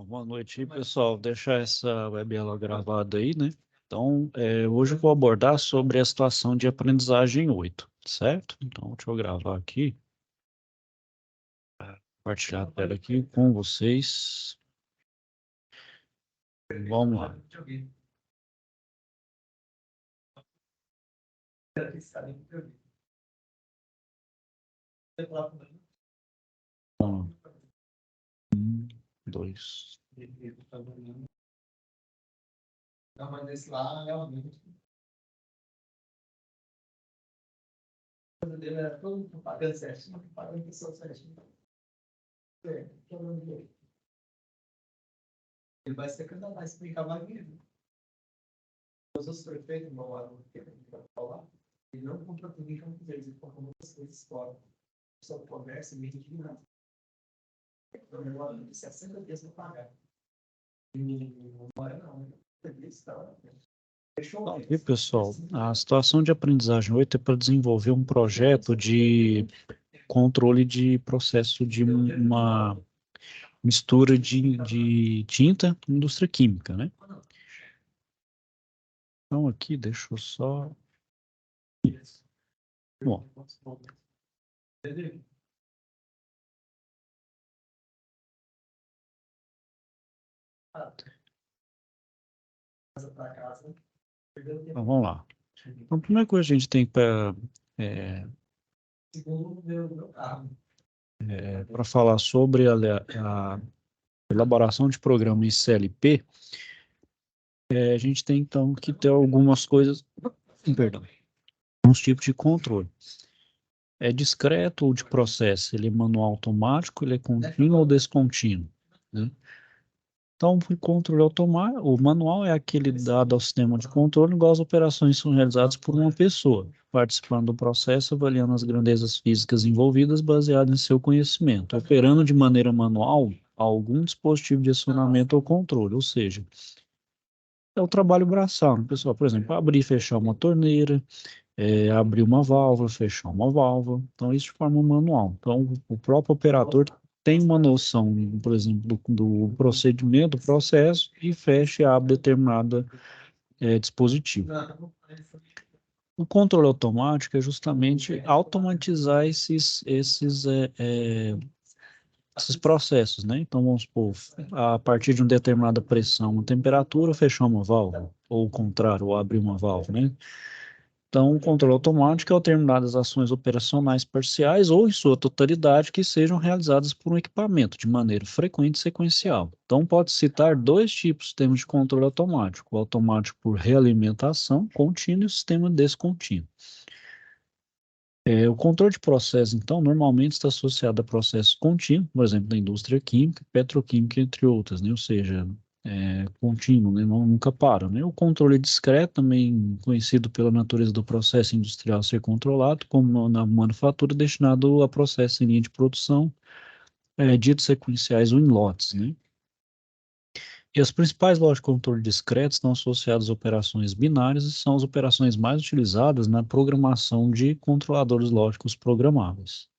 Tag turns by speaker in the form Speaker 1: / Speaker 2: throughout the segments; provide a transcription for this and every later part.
Speaker 1: Boa noite aí, pessoal. Deixar essa web aula gravada aí, né? Então, hoje eu vou abordar sobre a situação de aprendizagem 8, certo? Então, deixa eu gravar aqui, compartilhar a tela aqui com vocês. Vamos lá. Então, 2.
Speaker 2: Não, mas esse lá realmente. Dele era todo propaganda certinho, propaganda pessoa certinho. Ele vai ser cada mais explicar mais mesmo. Os outros prefeitos, igual lá no que vai falar, ele não compra tudo em Campos Verdes, ele compra muitas coisas fora. Só comércio e meio de nada. Então, eu moro de 60 dias para pagar. E não mora não, né?
Speaker 1: E pessoal, a situação de aprendizagem 8 é para desenvolver um projeto de controle de processo de uma mistura de tinta em indústria química, né? Então aqui, deixa eu só... Bom, então vamos lá. Então, a primeira coisa que a gente tem para falar sobre a elaboração de programa em CLP, a gente tem então que ter algumas coisas, perdão, alguns tipos de controle. É discreto ou de processo? Ele é manual automático, ele é contínuo ou descontínuo, né? Então, o controle automático, o manual é aquele dado ao sistema de controle, igual as operações são realizadas por uma pessoa, participando do processo, avaliando as grandezas físicas envolvidas, baseado em seu conhecimento, operando de maneira manual algum dispositivo de acionamento ou controle, ou seja, é o trabalho braçal, né, pessoal? Por exemplo, abrir e fechar uma torneira, abrir uma válvula, fechar uma válvula. Então, isso de forma manual. Então, o próprio operador tem uma noção, por exemplo, do procedimento, do processo, e fecha e abre determinado dispositivo. O controle automático é justamente automatizar esses processos, né? Então, vamos supor, a partir de uma determinada pressão, uma temperatura, fechar uma válvula, ou o contrário, ou abrir uma válvula, né? Então, o controle automático é determinadas ações operacionais parciais ou em sua totalidade que sejam realizadas por um equipamento de maneira frequente e sequencial. Então, pode citar dois tipos de sistemas de controle automático: o automático por realimentação contínua e o sistema descontínuo. O controle de processo, então, normalmente está associado a processos contínuos, por exemplo, da indústria química, petroquímica, entre outras, né? Ou seja, contínuo, né? Nunca para, né? O controle discreto, também conhecido pela natureza do processo industrial ser controlado, como na manufatura, destinado a processos em linha de produção, ditos sequenciais ou em lotes, né? E as principais lógicas de controle discreto estão associadas a operações binárias e são as operações mais utilizadas na programação de controladores lógicos programáveis.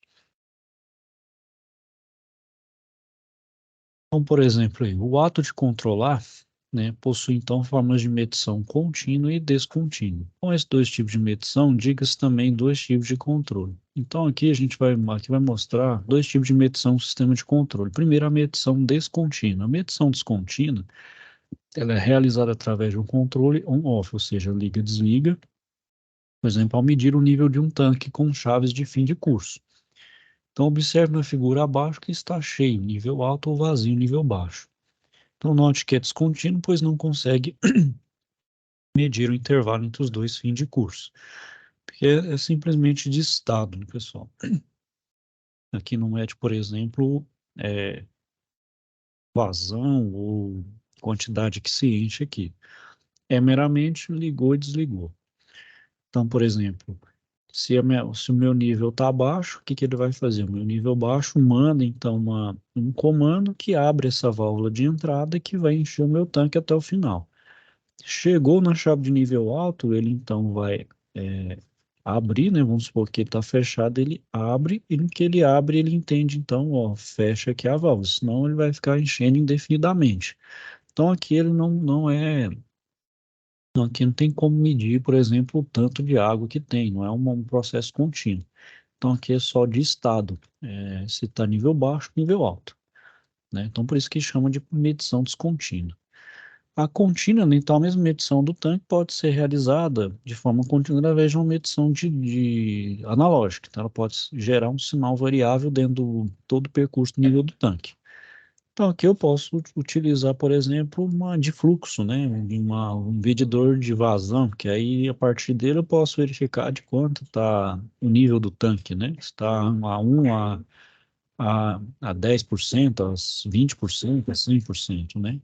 Speaker 1: Então, por exemplo, aí, o ato de controlar, né, possui então formas de medição contínua e descontínua. Com esses dois tipos de medição, diga-se também dois tipos de controle. Então, aqui a gente vai mostrar dois tipos de medição no sistema de controle. Primeiro, a medição descontínua. A medição descontínua, ela é realizada através de um controle on-off, ou seja, liga e desliga, por exemplo, ao medir o nível de um tanque com chaves de fim de curso. Então, observe na figura abaixo que está cheio, nível alto, ou vazio, nível baixo. Então, note que é descontínuo, pois não consegue medir o intervalo entre os dois fins de curso. Porque é simplesmente de estado, né, pessoal? Aqui não mede, por exemplo, vazão ou quantidade que se enche aqui. É meramente ligou e desligou. Então, por exemplo, se o meu nível está baixo, o que ele vai fazer? O meu nível baixo manda, então, um comando que abre essa válvula de entrada que vai encher o meu tanque até o final. Chegou na chave de nível alto, ele então vai abrir, né? Vamos supor que ele está fechado, ele abre, e no que ele abre, ele entende, então, ó, fecha aqui a válvula, senão ele vai ficar enchendo indefinidamente. Então, aqui ele não é, não, aqui não tem como medir, por exemplo, o tanto de água que tem, não é um processo contínuo. Então, aqui é só de estado, se está nível baixo, nível alto, né? Então, por isso que chama de medição descontínua. A contínua, né, então, a mesma medição do tanque pode ser realizada de forma contínua através de uma medição de analógica. Então, ela pode gerar um sinal variável dentro do todo o percurso do nível do tanque. Então, aqui eu posso utilizar, por exemplo, uma de fluxo, né, um medidor de vazão, que aí, a partir dele, eu posso verificar de quanto está o nível do tanque, né, se está a 1, a 10%, a 20%, a 100%, né.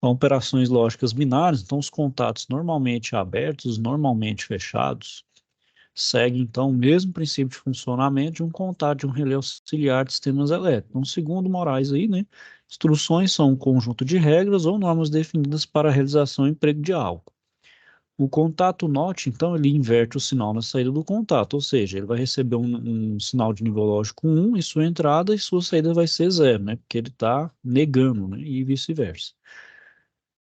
Speaker 1: São operações lógicas binárias, então os contatos normalmente abertos, normalmente fechados, seguem então o mesmo princípio de funcionamento de um contato de um relé auxiliar de sistemas elétricos. Então, segundo Moraes aí, né, instruções são um conjunto de regras ou normas definidas para a realização e emprego de algo. O contato NOT, então, ele inverte o sinal na saída do contato, ou seja, ele vai receber um sinal de nível lógico 1 em sua entrada e sua saída vai ser 0, né, porque ele está negando, né, e vice-versa.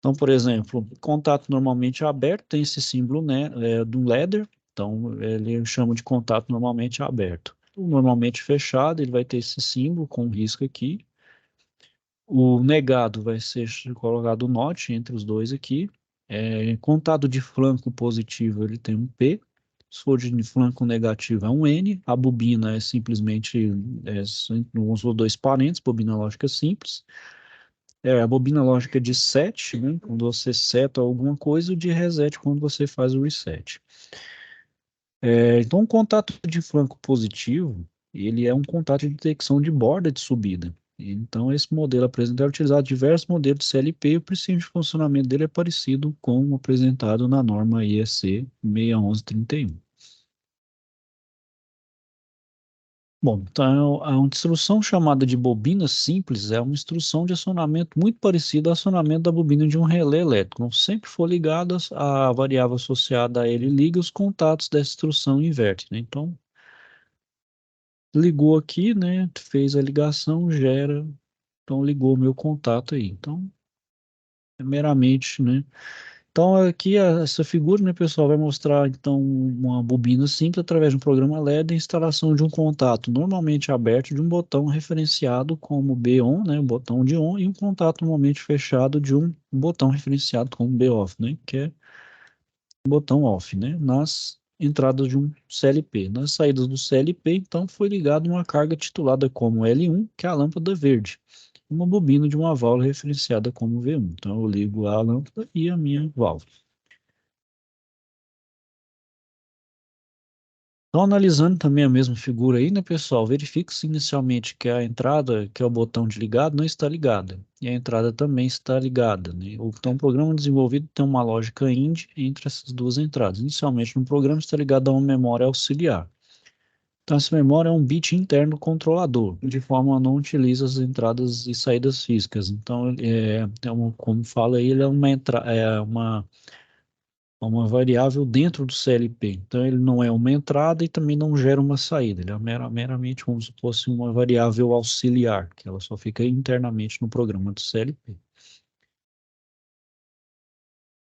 Speaker 1: Então, por exemplo, contato normalmente aberto tem esse símbolo, né, do ladder, então ele chama de contato normalmente aberto. O normalmente fechado, ele vai ter esse símbolo com risco aqui. O negado vai ser colocado o NOT entre os dois aqui. Contato de flanco positivo, ele tem um P. Se for de flanco negativo, é um N. A bobina é simplesmente, vamos supor, dois parênteses, bobina lógica simples. A bobina lógica de set, né, quando você seta alguma coisa, e o de reset quando você faz o reset. Então, um contato de flanco positivo, ele é um contato de detecção de borda de subida. Então, esse modelo apresentado é utilizado em diversos modelos de CLP e o princípio de funcionamento dele é parecido com o apresentado na norma IEC 61131. Bom, então a instrução chamada de bobina simples é uma instrução de acionamento muito parecida ao acionamento da bobina de um relé elétrico. Não sempre for ligada, a variável associada a ele liga os contatos dessa instrução e inverte, né? Então, ligou aqui, né? Fez a ligação, gera, então ligou o meu contato aí. Então, é meramente, né? Então, aqui essa figura, né, pessoal, vai mostrar então uma bobina simples através de um programa LED e a instalação de um contato normalmente aberto de um botão referenciado como B-on, né, o botão de on, e um contato normalmente fechado de um botão referenciado como B-off, né, que é o botão off, né, nas entradas de um CLP. Nas saídas do CLP, então, foi ligada uma carga titulada como L1, que é a lâmpada verde, uma bobina de uma válvula referenciada como V1. Então, eu ligo a lâmpada e a minha válvula. Então, analisando também a mesma figura aí, né, pessoal, verifique-se inicialmente que a entrada, que é o botão de ligado, não está ligada. E a entrada também está ligada, né? Então, o programa desenvolvido tem uma lógica IND entre essas duas entradas. Inicialmente, no programa está ligado a uma memória auxiliar. Então, essa memória é um bit interno controlador, de forma a não utiliza as entradas e saídas físicas. Então, como fala aí, ele é uma variável dentro do CLP. Então, ele não é uma entrada e também não gera uma saída. Ele é meramente como se fosse uma variável auxiliar, que ela só fica internamente no programa do CLP.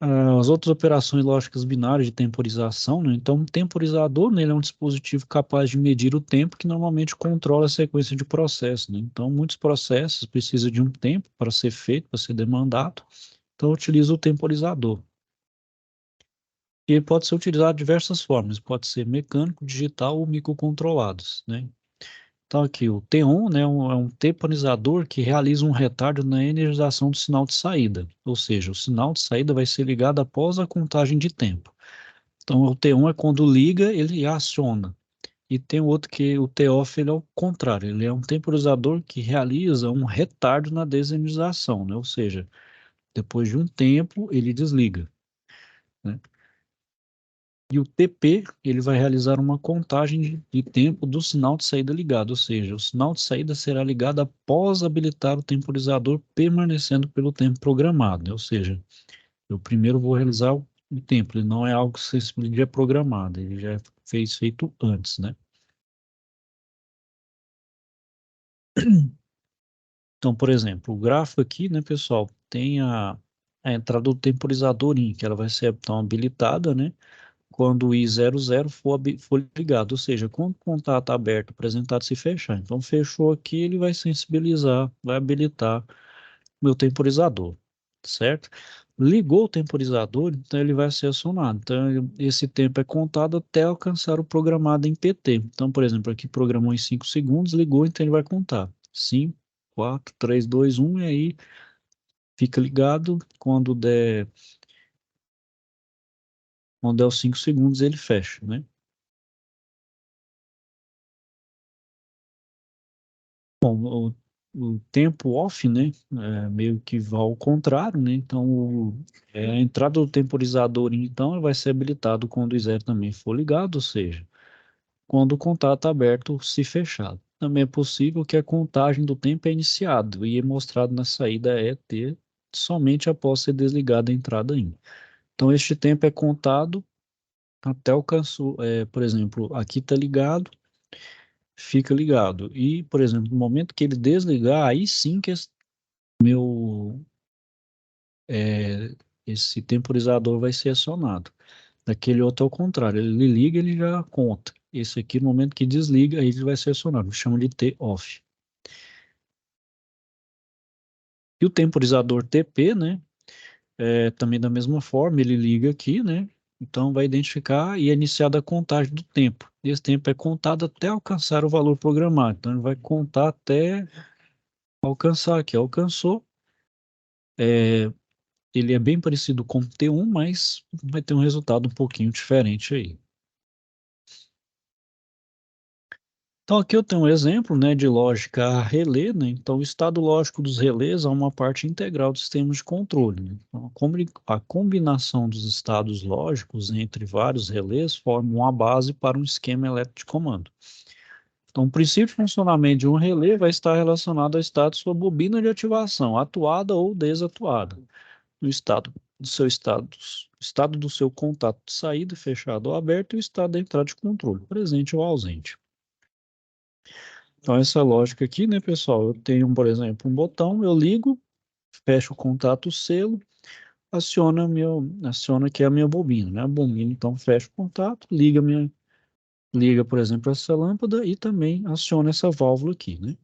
Speaker 1: As outras operações lógicas binárias de temporização, né? Então, um temporizador, né, ele é um dispositivo capaz de medir o tempo que normalmente controla a sequência de processos, né? Então, muitos processos precisam de um tempo para ser feito, para ser demandado. Então, utiliza o temporizador. E ele pode ser utilizado de diversas formas, pode ser mecânico, digital ou microcontrolados, né? Então aqui o T-on, né, é um temporizador que realiza um retardo na energização do sinal de saída, ou seja, o sinal de saída vai ser ligado após a contagem de tempo. Então o T-on é quando liga, ele aciona. E tem outro que o T-off, ele é o contrário, ele é um temporizador que realiza um retardo na desenergização, né? Ou seja, depois de um tempo ele desliga, né? E o TP, ele vai realizar uma contagem de tempo do sinal de saída ligado, ou seja, o sinal de saída será ligado após habilitar o temporizador permanecendo pelo tempo programado, né? Ou seja, Eu primeiro vou realizar o tempo, ele não é algo que simplesmente é programado, ele já é feito antes, né? Então, por exemplo, o gráfico aqui, né, pessoal, tem a entrada do temporizador in, que ela vai ser então habilitada, né, quando o I00 for ligado, ou seja, quando o contato aberto apresentado se fechar. Então, fechou aqui, ele vai sensibilizar, vai habilitar o meu temporizador, certo? Ligou o temporizador, então ele vai ser acionado. Então, esse tempo é contado até alcançar o programado em PT. Então, por exemplo, aqui programou em 5 segundos, ligou, então ele vai contar. 5, 4, 3, 2, 1, e aí fica ligado. Quando der os 5 segundos, ele fecha, né? Bom, o tempo off, né, meio que vai ao contrário, né, então a entrada do temporizador, então, vai ser habilitado quando o zero também for ligado, ou seja, quando o contato aberto se fechar. Também é possível que a contagem do tempo é iniciado e é mostrado na saída ET somente após ser desligada a entrada IN. Então, este tempo é contado até alcançou, por exemplo, aqui está ligado, fica ligado. E, por exemplo, no momento que ele desligar, aí sim que meu, é, esse temporizador vai ser acionado. Daquele outro ao contrário, ele liga, ele já conta. Esse aqui, no momento que desliga, aí ele vai ser acionado. Chama de T-off. E o temporizador TP, né? Também da mesma forma, ele liga aqui, né? Então vai identificar e é iniciada a contagem do tempo. Esse tempo é contado até alcançar o valor programado. Então ele vai contar até alcançar aqui. Alcançou, é, ele é bem parecido com o T1, mas vai ter um resultado um pouquinho diferente aí. Então aqui eu tenho um exemplo, né, de lógica relé, né? Então o estado lógico dos relés é uma parte integral do sistema de controle, né? Então, a combinação dos estados lógicos entre vários relés forma uma base para um esquema elétrico de comando. Então o princípio de funcionamento de um relé vai estar relacionado ao estado de sua bobina de ativação, atuada ou desatuada. No estado do seu contato de saída, fechado ou aberto, e o estado da entrada de controle, presente ou ausente. Então, essa lógica aqui, né, pessoal? Eu tenho, por exemplo, um botão, eu ligo, fecho o contato selo, aciona aqui a minha bobina, né? A bobina, então, fecha o contato, liga, por exemplo, essa lâmpada e também aciona essa válvula aqui, né?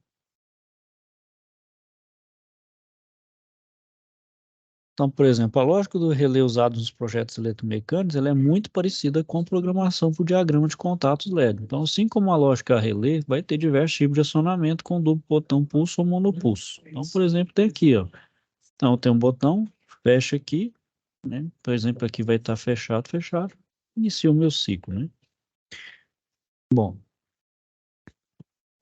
Speaker 1: Então, por exemplo, a lógica do relé usado nos projetos eletromecânicos, ela é muito parecida com a programação para o diagrama de contatos LED. Então, assim como a lógica relé, vai ter diversos tipos de acionamento com duplo botão pulso ou monopulso. Então, por exemplo, tem aqui, ó. Então, tem um botão, fecha aqui, né? Por exemplo, aqui vai estar fechado, fechado. Inicia o meu ciclo, né? Bom,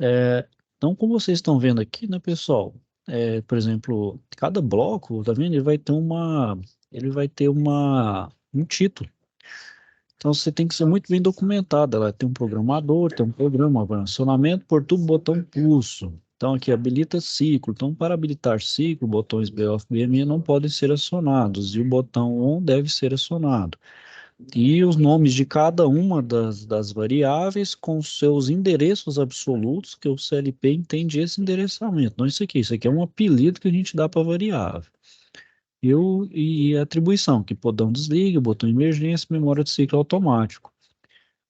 Speaker 1: então, como vocês estão vendo aqui, né, pessoal? Por exemplo, cada bloco, tá vendo? Um título. Então você tem que ser muito bem documentado. Ela tem um programador, tem um programa, acionamento por tubo, botão pulso. Então aqui habilita ciclo. Então para habilitar ciclo, botões BOF e BME não podem ser acionados e o botão ON deve ser acionado. E os nomes de cada uma das variáveis com seus endereços absolutos, que o CLP entende esse endereçamento. Não isso aqui é um apelido que a gente dá para variável. E a atribuição, que botão desliga, botão emergência, memória de ciclo automático.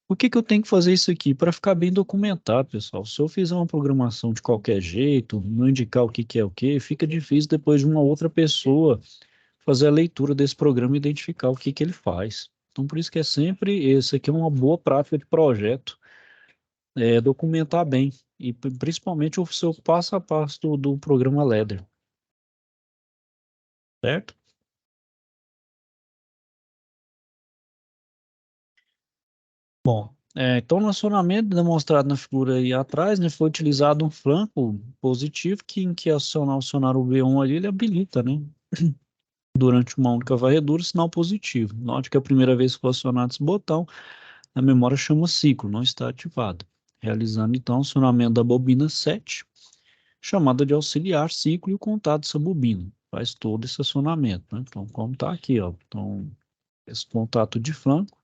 Speaker 1: Por que que eu tenho que fazer isso aqui? Para ficar bem documentado, pessoal. Se eu fizer uma programação de qualquer jeito, não indicar o que que é o que, fica difícil depois de uma outra pessoa fazer a leitura desse programa e identificar o que que ele faz. Então, por isso que é sempre, esse aqui é uma boa prática de projeto, documentar bem, e principalmente o seu passo a passo do programa LEDER, certo? Bom, então no acionamento demonstrado na figura aí atrás, né, foi utilizado um flanco positivo que em que acionar o V1 ali, ele habilita, né, durante uma única varredura, sinal positivo. Note que a primeira vez que foi acionado esse botão, a memória chama ciclo, não está ativada. Realizando então o acionamento da bobina 7, chamada de auxiliar ciclo e o contato dessa bobina. faz todo esse acionamento, né? Então, como está aqui, ó, então, esse contato de flanco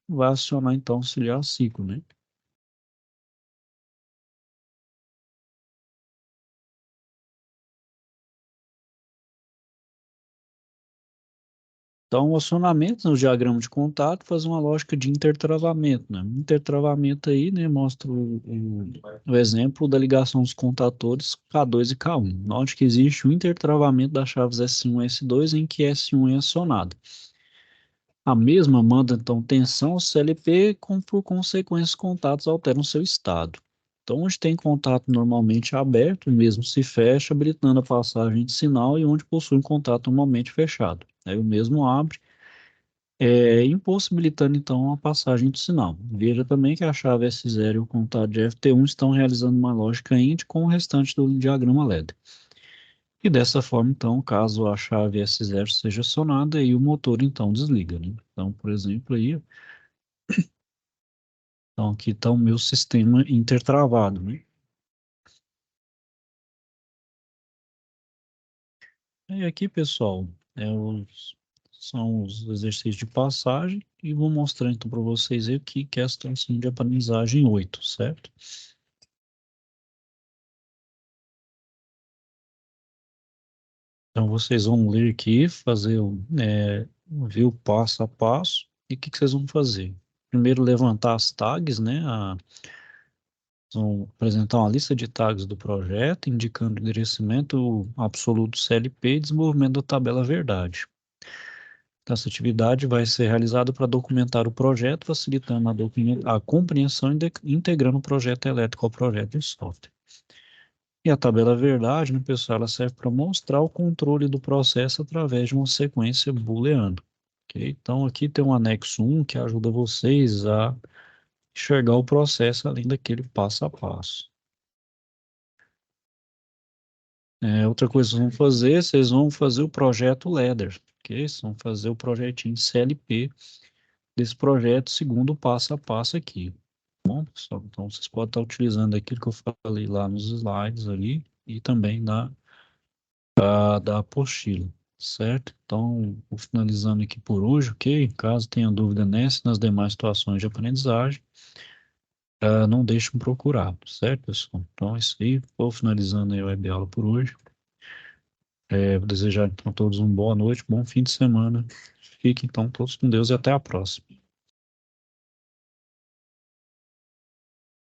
Speaker 1: vai acionar, então, auxiliar ciclo, né? Então, o acionamento no diagrama de contato faz uma lógica de intertravamento, né? Intertravamento aí, né, mostra o exemplo da ligação dos contatores K2 e K1, onde que existe o intertravamento das chaves S1 e S2, em que S1 é acionado. A mesma manda, então, tensão ao CLP, por consequência, os contatos alteram seu estado. Então, onde tem contato normalmente aberto, o mesmo se fecha, habilitando a passagem de sinal, e onde possui um contato normalmente fechado. Aí o mesmo abre, impossibilitando então a passagem do sinal. Veja também que a chave S0 e o contato de FT1 estão realizando uma lógica INT com o restante do diagrama LED. E dessa forma, então, caso a chave S0 seja acionada, aí o motor então desliga, né? Então, por exemplo, aí, então aqui está o meu sistema intertravado, né? E aqui, pessoal, são os exercícios de passagem e vou mostrar então para vocês aí o que é a situação de aprendizagem 8, certo? Então, vocês vão ler aqui, ver o passo a passo, e o que vocês vão fazer? Primeiro, levantar as tags, né? Vão apresentar uma lista de tags do projeto, indicando o endereçamento absoluto CLP e desenvolvimento da tabela verdade. Essa atividade vai ser realizada para documentar o projeto, facilitando a compreensão e integrando o projeto elétrico ao projeto de software. E a tabela verdade, né, pessoal, ela serve para mostrar o controle do processo através de uma sequência booleana. Ok? Então, aqui tem um anexo 1 que ajuda vocês a enxergar o processo além daquele passo a passo. Outra coisa que vocês vão fazer o projeto LEDER, ok? Vocês vão fazer o projetinho CLP desse projeto segundo o passo a passo aqui. Bom, pessoal, então vocês podem estar utilizando aquilo que eu falei lá nos slides ali e também da apostila, certo? Então, vou finalizando aqui por hoje, ok? Caso tenha dúvida nessa e nas demais situações de aprendizagem, não deixe de me procurar, certo, pessoal? Então, é isso aí. Vou finalizando aí a web aula por hoje. Vou desejar então a todos uma boa noite, bom fim de semana. Fiquem então todos com Deus e até a próxima.